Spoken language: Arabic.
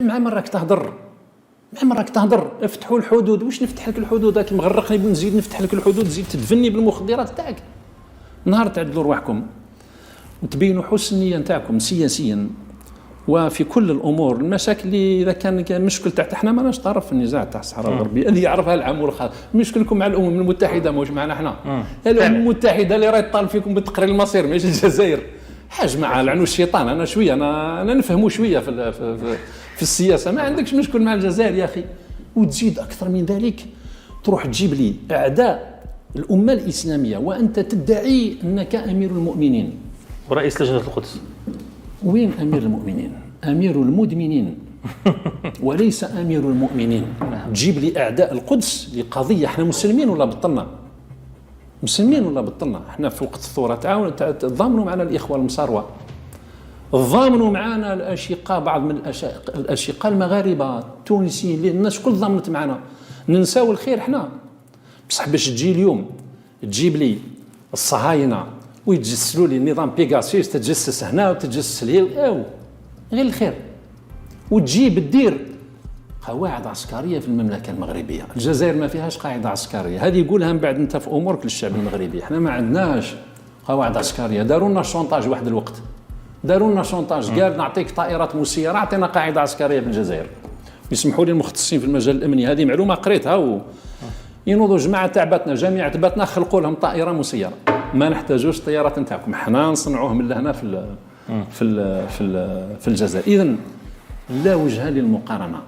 مع راك تهضر افتحوا الحدود. واش نفتح لك الحدود؟ راك مغرقني بنزيد نفتح لك الحدود، تزيد تدفني بالمخدرات تاعك. نهار تعدلوا رواحكم وتبينوا حسن النيه نتاعكم سياسيا وفي كل الامور. المشاكل اللي اذا كان مشكل تاع احنا ماناش طرف في النزاع تاع الصحراء الغربيه اللي يعرفها العام والخاص. مشكلكم مع الامم المتحده ماهوش معنا احنا. الامم المتحده اللي راهي طالب فيكم بتقرير المصير ماشي الجزائر. حاج مع لعنو الشيطان. انا شويه انا نفهموا شويه في السياسه. ما عندكش مشكل مع الجزائر يا اخي. وتزيد اكثر من ذلك تروح تجيب لي اعداء الامه الاسلاميه وانت تدعي انك امير المؤمنين ورئيس لجنه القدس. وين امير المؤمنين؟ امير المدمنين وليس امير المؤمنين. تجيب لي اعداء القدس لقضيه. احنا مسلمين ولا بطلنا؟ مسلمين ولا بطلنا؟ احنا في وقت الثوره تضامنوا معنا الاخوه المصاروه، تضامنوا معنا الاشقاء، بعض من الاشقاء المغاربه التونسيين اللي الناس كل ضامنت معنا. ننساو الخير احنا. بصح باش تجي اليوم تجيب لي الصهاينه ويتجسسوا لي نظام بيغاسيس، تتجسس هنا وتتجسس ليه غير الخير. وتجيب دير قواعد عسكريه في المملكه المغربيه. الجزائر ما فيهاش قاعده عسكريه. هذه يقولها من بعد انت في امورك للشعب المغربي. احنا ما عندناش قواعد عسكريه. داروا لنا شونطاج واحد الوقت، داروا لنا شونطاج قال نعطيك طائرات مسيره، اعطينا قاعده عسكريه في الجزائر. يسمحوا لي المختصين في المجال الامني، هذه معلومه قريتها. ينوضوا جماعه تاعباتنا جامعه تباتنا خلقوا لهم طائره مسيره. ما نحتاجوش الطيارات نتاعكم، حنا نصنعوه من هنا في الجزائر. اذا لا وجه للمقارنه.